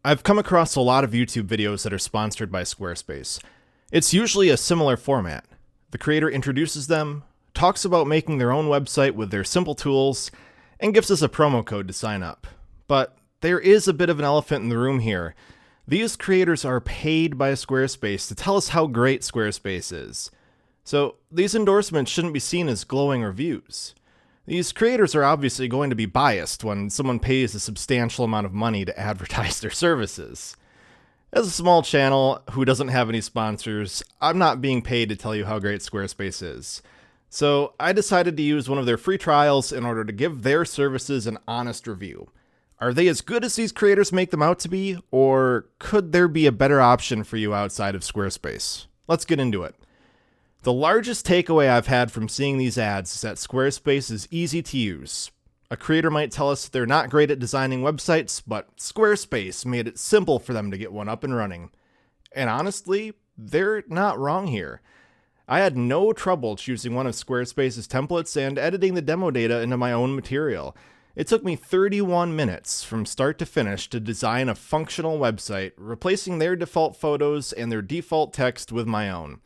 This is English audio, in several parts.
I've come across a lot of YouTube videos that are sponsored by Squarespace. It's usually a similar format. The creator introduces them, talks about making their own website with their simple tools, and gives us a promo code to sign up. But there is a bit of an elephant in the room here. These creators are paid by Squarespace to tell us how great Squarespace is. So these endorsements shouldn't be seen as glowing reviews. These creators are obviously going to be biased when someone pays a substantial amount of money to advertise their services. As a small channel who doesn't have any sponsors, I'm not being paid to tell you how great Squarespace is. So I decided to use one of their free trials in order to give their services an honest review. Are they as good as these creators make them out to be, or could there be a better option for you outside of Squarespace? Let's get into it. The largest takeaway I've had from seeing these ads is that Squarespace is easy to use. A creator might tell us they're not great at designing websites, but Squarespace made it simple for them to get one up and running. And honestly, they're not wrong here. I had no trouble choosing one of Squarespace's templates and editing the demo data into my own material. It took me 31 minutes from start to finish to design a functional website, replacing their default photos and their default text with my own.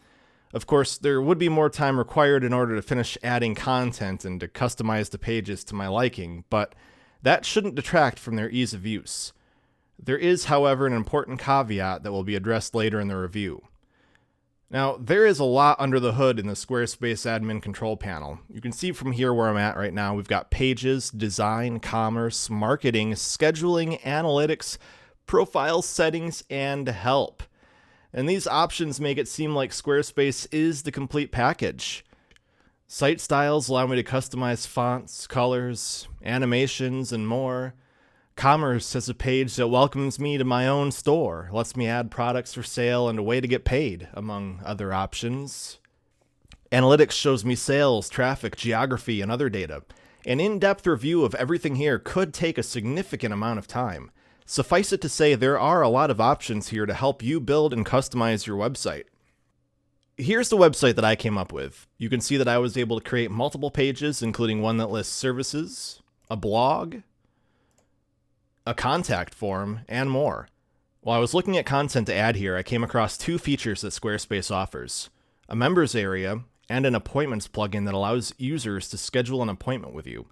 Of course, there would be more time required in order to finish adding content and to customize the pages to my liking, but that shouldn't detract from their ease of use. There is, however, an important caveat that will be addressed later in the review. Now, there is a lot under the hood in the Squarespace admin control panel. You can see from here where I'm at right now, we've got pages, design, commerce, marketing, scheduling, analytics, profile settings, and help. And these options make it seem like Squarespace is the complete package. Site styles allow me to customize fonts, colors, animations, and more. Commerce has a page that welcomes me to my own store, lets me add products for sale and a way to get paid, among other options. Analytics shows me sales, traffic, geography, and other data. An in-depth review of everything here could take a significant amount of time. Suffice it to say, there are a lot of options here to help you build and customize your website. Here's the website that I came up with. You can see that I was able to create multiple pages, including one that lists services, a blog, a contact form, and more. While I was looking at content to add here, I came across two features that Squarespace offers: a members area and an appointments plugin that allows users to schedule an appointment with you.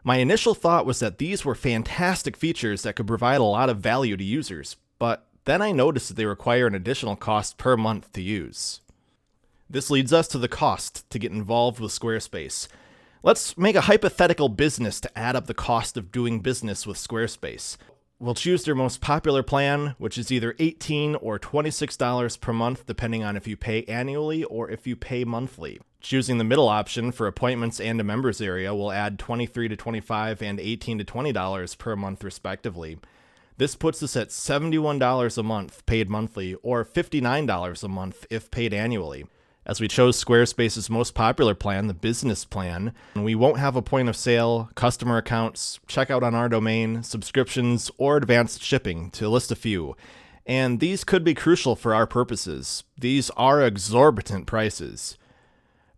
My initial thought was that these were fantastic features that could provide a lot of value to users, but then I noticed that they require an additional cost per month to use. This leads us to the cost to get involved with Squarespace. Let's make a hypothetical business to add up the cost of doing business with Squarespace. We'll choose their most popular plan, which is either $18 or $26 per month, depending on if you pay annually or if you pay monthly. Choosing the middle option for appointments and a members area will add $23 to $25 and $18 to $20 per month respectively. This puts us at $71 a month paid monthly, or $59 a month if paid annually. As we chose Squarespace's most popular plan, the business plan, we won't have a point of sale, customer accounts, checkout on our domain, subscriptions, or advanced shipping, to list a few. And these could be crucial for our purposes. These are exorbitant prices.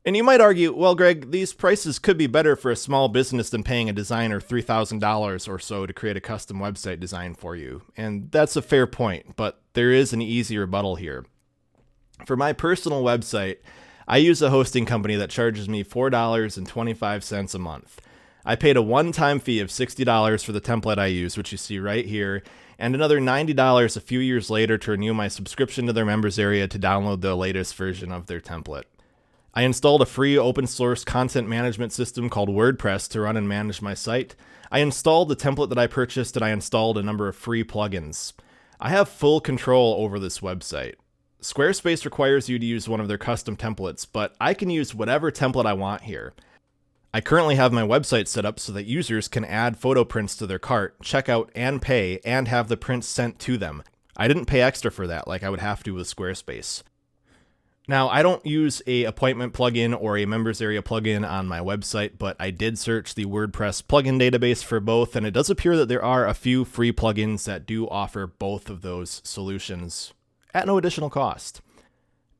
And you might argue, well, Greg, these prices could be better for a small business than paying a designer $3,000 or so to create a custom website design for you. And that's a fair point, but there is an easy rebuttal here. For my personal website, I use a hosting company that charges me $4.25 a month. I paid a one-time fee of $60 for the template I use, which you see right here, and another $90 a few years later to renew my subscription to their members area to download the latest version of their template. I installed a free open source content management system called WordPress to run and manage my site. I installed the template that I purchased, and I installed a number of free plugins. I have full control over this website. Squarespace requires you to use one of their custom templates, but I can use whatever template I want here. I currently have my website set up so that users can add photo prints to their cart, check out, and pay, and have the prints sent to them. I didn't pay extra for that like I would have to with Squarespace. Now, I don't use a appointment plugin or a members area plugin on my website, but I did search the WordPress plugin database for both, and it does appear that there are a few free plugins that do offer both of those solutions at no additional cost.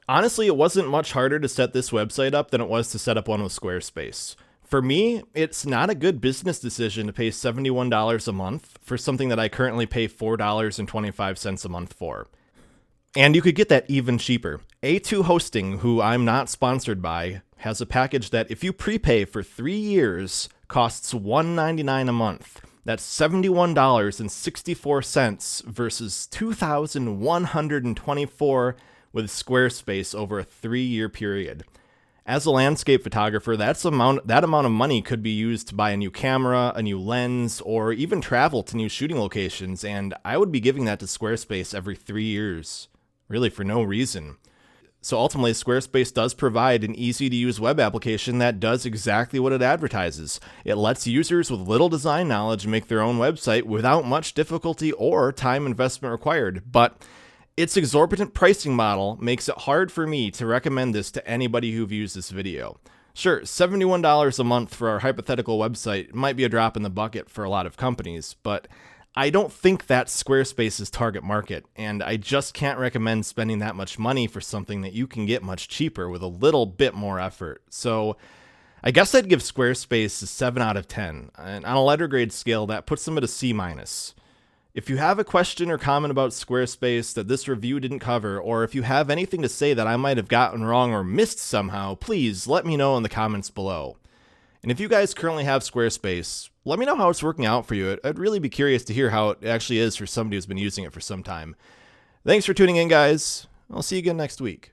Honestly, it wasn't much harder to set this website up than it was to set up one with Squarespace. For me, it's not a good business decision to pay $71 a month for something that I currently pay $4.25 a month for. And you could get that even cheaper. A2 Hosting, who I'm not sponsored by, has a package that if you prepay for 3 years, costs $199 a month. That's $71.64 versus $2,124 with Squarespace over a 3-year period. As a landscape photographer, that amount of money could be used to buy a new camera, a new lens, or even travel to new shooting locations, and I would be giving that to Squarespace every 3 years, really for no reason. So ultimately, Squarespace does provide an easy-to-use web application that does exactly what it advertises. It lets users with little design knowledge make their own website without much difficulty or time investment required, but its exorbitant pricing model makes it hard for me to recommend this to anybody who views this video. Sure, $71 a month for our hypothetical website might be a drop in the bucket for a lot of companies, but I don't think that's Squarespace's target market, and I just can't recommend spending that much money for something that you can get much cheaper with a little bit more effort. So I guess I'd give Squarespace a 7 out of 10, and on a letter grade scale, that puts them at a C-. If you have a question or comment about Squarespace that this review didn't cover, or if you have anything to say that I might have gotten wrong or missed somehow, please let me know in the comments below. And if you guys currently have Squarespace, let me know how it's working out for you. I'd really be curious to hear how it actually is for somebody who's been using it for some time. Thanks for tuning in, guys. I'll see you again next week.